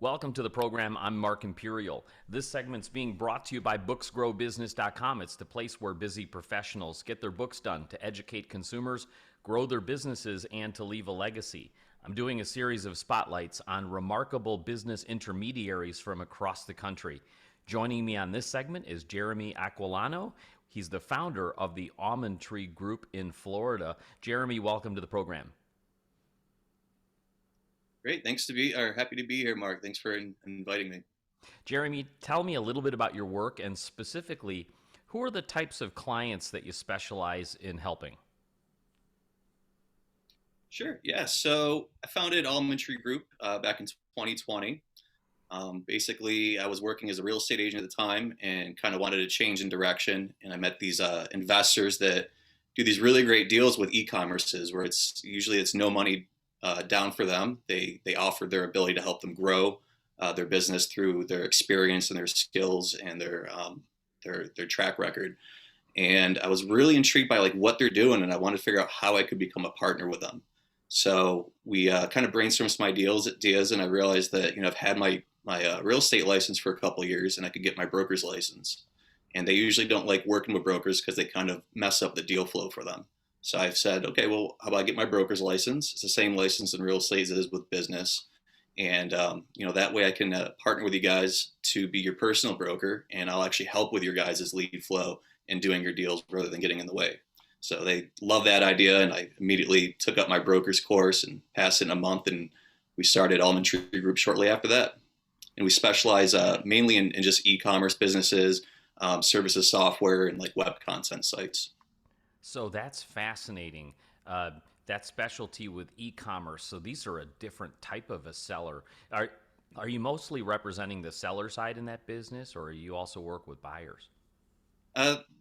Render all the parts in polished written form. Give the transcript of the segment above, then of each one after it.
Welcome to the program. I'm Mark Imperial. This segment's being brought to you by booksgrowbusiness.com. It's the place where busy professionals get their books done to educate consumers, grow their businesses, and to leave a legacy. I'm doing a series of spotlights on remarkable business intermediaries from across the country. Joining me on this segment is Jeremy Acquilano. He's the founder of the Almond Group in Florida. Jeremy, welcome to the program. Great. Happy to be here, Mark. Thanks for inviting me. Jeremy, tell me a little bit about your work and specifically, who are the types of clients that you specialize in helping? Sure. Yeah. So I founded Almond Group back in 2020. Basically, I was working as a real estate agent at the time and kind of wanted to change in direction. And I met these investors that do these really great deals with e-commerces where it's no money down for them. They offer their ability to help them grow their business through their experience and their skills and their track record. And I was really intrigued by like what they're doing, and I wanted to figure out how I could become a partner with them. So we kind of brainstormed some ideas, and I realized that I've had my real estate license for a couple of years, and I could get my broker's license. And they usually don't like working with brokers because they kind of mess up the deal flow for them. So I've said, okay, well, how about I get my broker's license? It's the same license in real estate as it is with business, and that way I can partner with you guys to be your personal broker, and I'll actually help with your guys' lead flow and doing your deals rather than getting in the way. So they love that idea, and I immediately took up my broker's course and passed it in a month, and we started Almond Group shortly after that. And we specialize mainly in just e-commerce businesses, services, software, and like web content sites. So that's fascinating. That specialty with e-commerce. So these are a different type of a seller. Are you mostly representing the seller side in that business, or you also work with buyers?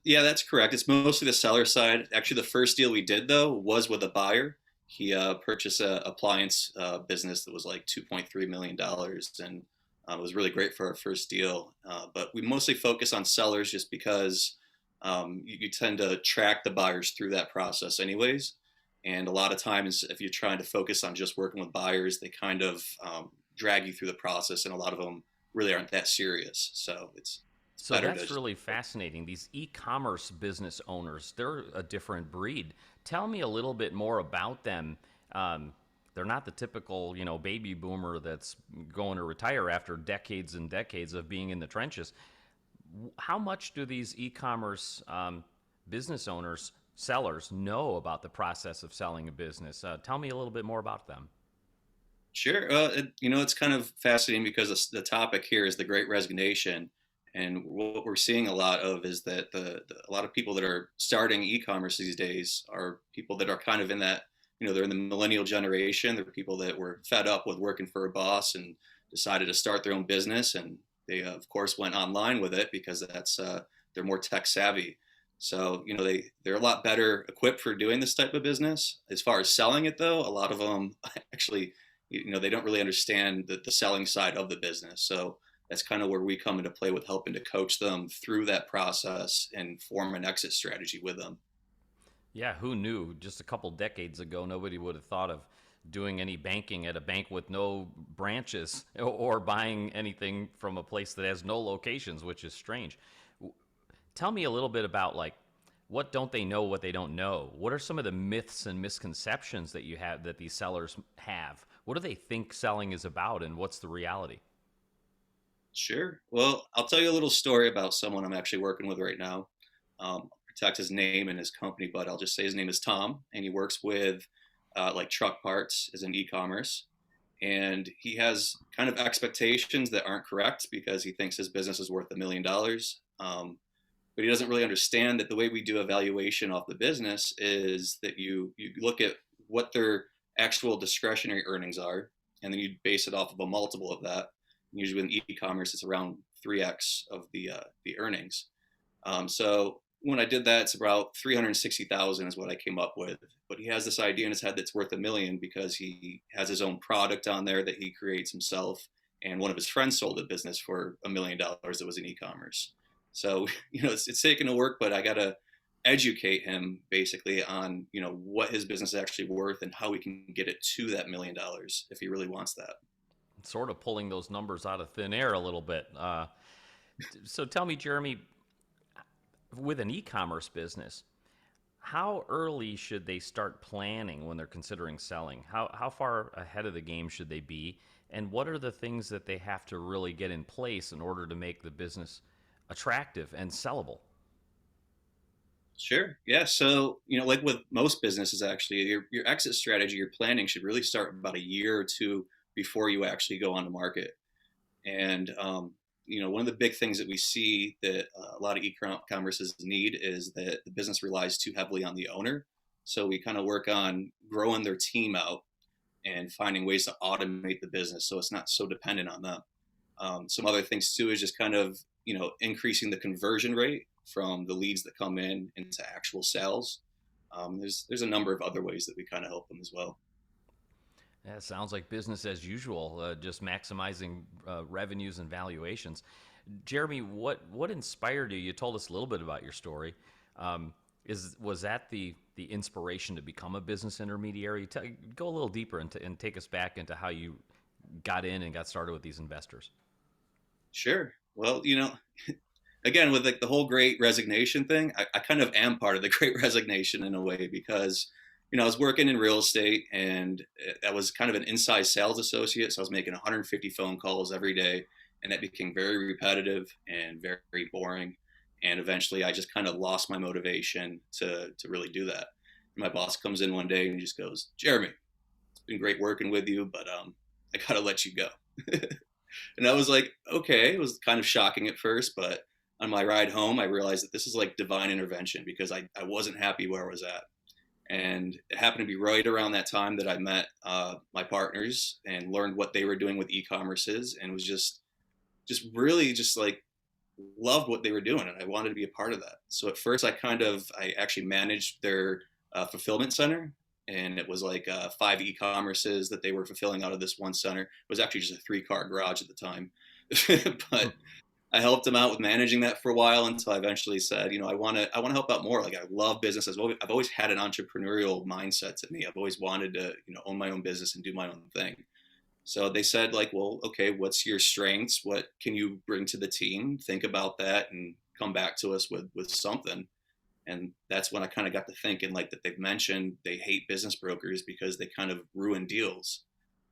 Yeah, that's correct. It's mostly the seller side. Actually, the first deal we did though was with a buyer. He purchased a appliance business that was like $2.3 million, and it was really great for our first deal. But we mostly focus on sellers just because you tend to track the buyers through that process, anyways. And a lot of times, if you're trying to focus on just working with buyers, they kind of drag you through the process, and a lot of them really aren't that serious. So it's So better to that's just. really fascinating. These e-commerce business owners, they're a different breed. Tell me a little bit more about them. They're not the typical, baby boomer that's going to retire after decades and decades of being in the trenches. How much do these e-commerce business owners, sellers, know about the process of selling a business? Tell me a little bit more about them. Sure. It's kind of fascinating because the topic here is the Great Resignation, and what we're seeing a lot of is that a lot of people that are starting e-commerce these days are people that are kind of in that, they're in the millennial generation. They're people that were fed up with working for a boss and decided to start their own business, and they of course went online with it because they're more tech savvy. So they're a lot better equipped for doing this type of business. As far as selling it though, a lot of them actually they don't really understand the selling side of the business. So that's kind of where we come into play with helping to coach them through that process and form an exit strategy with them. Yeah, who knew just a couple decades ago nobody would have thought of doing any banking at a bank with no branches or buying anything from a place that has no locations, which is strange. Tell me a little bit about like what don't they know, what they don't know? What are some of the myths and misconceptions that you have that these sellers have? What do they think selling is about and what's the reality? Sure. Well, I'll tell you a little story about someone I'm actually working with right now. Protect his name and his company, but I'll just say his name is Tom, and he works with like truck parts as an e-commerce. And he has kind of expectations that aren't correct because he thinks his business is worth $1 million. But he doesn't really understand that the way we do evaluation off the business is that you look at what their actual discretionary earnings are, and then you base it off of a multiple of that. Usually in e-commerce, it's around 3x of the earnings. So when I did that, it's about 360,000 is what I came up with. But he has this idea in his head that's worth $1 million because he has his own product on there that he creates himself. And one of his friends sold a business for $1 million that was in e-commerce. So it's taken to work, but I gotta educate him basically on what his business is actually worth and how we can get it to that $1 million if he really wants that. sort of pulling those numbers out of thin air a little bit. So tell me, Jeremy, with an e-commerce business, how early should they start planning when they're considering selling? How far ahead of the game should they be? And what are the things that they have to really get in place in order to make the business attractive and sellable? Sure. Yeah. So, like with most businesses, actually, your exit strategy, your planning should really start about a year or two before you actually go on the market. And, one of the big things that we see that a lot of e-commerces need is that the business relies too heavily on the owner. So we kind of work on growing their team out and finding ways to automate the business so it's not so dependent on them. Some other things too is just kind of increasing the conversion rate from the leads that come in into actual sales. There's a number of other ways that we kind of help them as well. Yeah, it sounds like business as usual, just maximizing revenues and valuations. Jeremy, what inspired you? You told us a little bit about your story. Is was that the inspiration to become a business intermediary? Go a little deeper and take us back into how you got in and got started with these investors. Sure. Well, again, with like the whole great resignation thing, I kind of am part of the great resignation in a way because, I was working in real estate and I was kind of an inside sales associate. So I was making 150 phone calls every day and that became very repetitive and very, very boring. And eventually I just kind of lost my motivation to really do that. And my boss comes in one day and he just goes, Jeremy, it's been great working with you, but I got to let you go. And I was like, okay, it was kind of shocking at first, but on my ride home, I realized that this is like divine intervention because I wasn't happy where I was at. And it happened to be right around that time that I met my partners and learned what they were doing with e-commerces and was just really just like loved what they were doing. And I wanted to be a part of that. So at first I actually managed their fulfillment center. And it was like 5 e-commerces that they were fulfilling out of this one center. It was actually just a 3-car garage at the time. But I helped them out with managing that for a while until I eventually said, I want to help out more. Like I love business as well. I've always had an entrepreneurial mindset to me. I've always wanted to, own my own business and do my own thing. So they said like, well, okay, what's your strengths? What can you bring to the team? Think about that and come back to us with something. And that's when I kind of got to thinking like that they've mentioned they hate business brokers because they kind of ruin deals.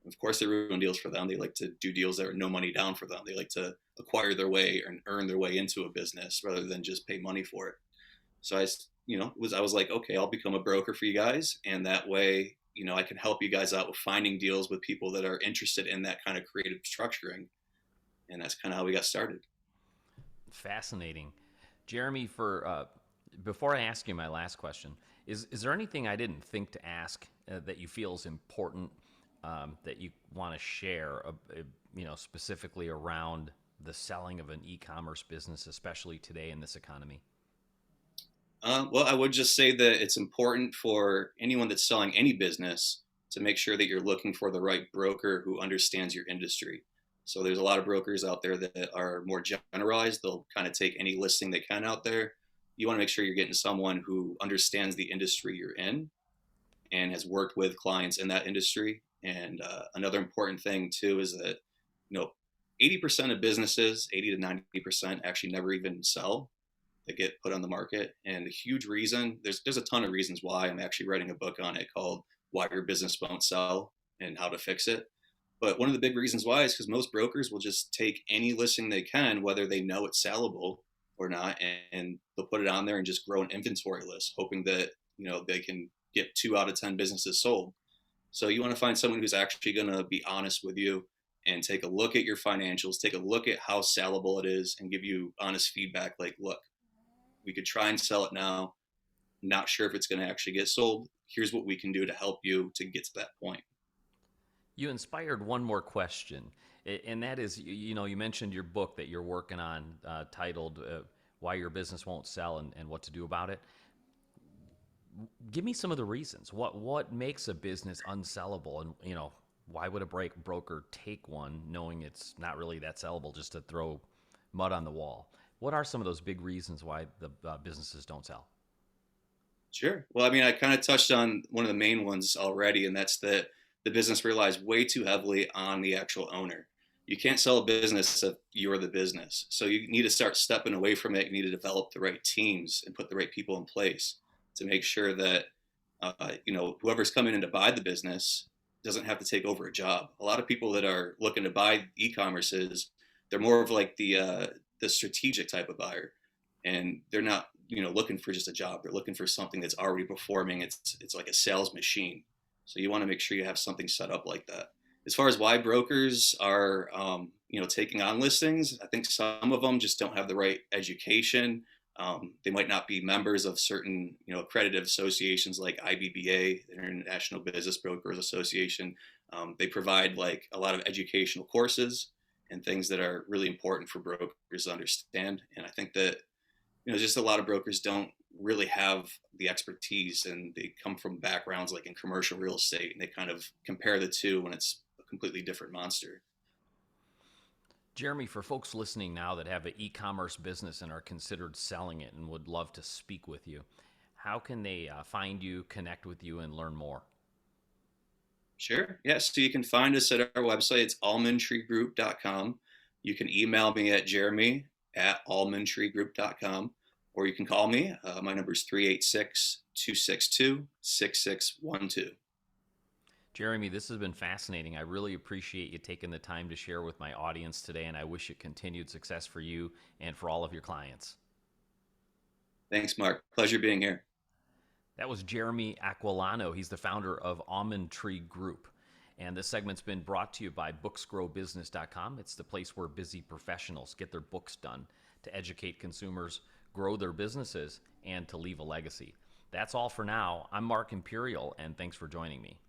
Of course, they ruin deals for them. They like to do deals that are no money down for them. They like to acquire their way and earn their way into a business rather than just pay money for it. So I was like, okay, I'll become a broker for you guys, and that way, I can help you guys out with finding deals with people that are interested in that kind of creative structuring, and that's kind of how we got started. Fascinating, Jeremy. For before I ask you my last question, is there anything I didn't think to ask that you feel is important that you want to share, specifically around the selling of an e-commerce business, especially today in this economy? Well, I would just say that it's important for anyone that's selling any business to make sure that you're looking for the right broker who understands your industry. So there's a lot of brokers out there that are more generalized. They'll kind of take any listing they can out there. You want to make sure you're getting someone who understands the industry you're in and has worked with clients in that industry. And another important thing too is that, you know, 80% of businesses, 80 to 90% actually never even sell. They get put on the market. And a huge reason, there's a ton of reasons why. I'm actually writing a book on it called Why Your Business Won't Sell and How to Fix It. But one of the big reasons why is because most brokers will just take any listing they can, whether they know it's sellable or not, and they'll put it on there and just grow an inventory list, hoping that they can get 2 out of 10 businesses sold. So you want to find someone who's actually going to be honest with you and take a look at your financials, take a look at how sellable it is, and give you honest feedback. Like, look, we could try and sell it now. Not sure if it's going to actually get sold. Here's what we can do to help you to get to that point. You inspired one more question, and that is, you mentioned your book that you're working on, titled "Why Your Business Won't Sell and What to Do About It." Give me some of the reasons. What makes a business unsellable, and why would a broker take one knowing it's not really that sellable, just to throw mud on the wall? What are some of those big reasons why the businesses don't sell? Sure. Well, I mean, I kind of touched on one of the main ones already, and that's that the business relies way too heavily on the actual owner. You can't sell a business if you're the business. So you need to start stepping away from it. You need to develop the right teams and put the right people in place to make sure that whoever's coming in to buy the business doesn't have to take over a job. A lot of people that are looking to buy e-commerces, they're more of like the strategic type of buyer, and they're not looking for just a job. They're looking for something that's already performing. It's like a sales machine. So you want to make sure you have something set up like that. As far as why brokers are taking on listings, I think some of them just don't have the right education. They might not be members of certain accredited associations like IBBA, the International Business Brokers Association. They provide like a lot of educational courses and things that are really important for brokers to understand. And I think that just a lot of brokers don't really have the expertise, and they come from backgrounds like in commercial real estate, and they kind of compare the two when it's a completely different monster. Jeremy, for folks listening now that have an e-commerce business and are considered selling it and would love to speak with you, how can they find you, connect with you, and learn more? Sure. Yes. So you can find us at our website. It's almondtreegroup.com. You can email me at jeremy@almondtreegroup.com, or you can call me. My number is 386-262-6612. Jeremy, this has been fascinating. I really appreciate you taking the time to share with my audience today, and I wish you continued success for you and for all of your clients. Thanks, Mark. Pleasure being here. That was Jeremy Acquilano. He's the founder of Almond Tree Group. And this segment's been brought to you by booksgrowbusiness.com. It's the place where busy professionals get their books done to educate consumers, grow their businesses, and to leave a legacy. That's all for now. I'm Mark Imperial, and thanks for joining me.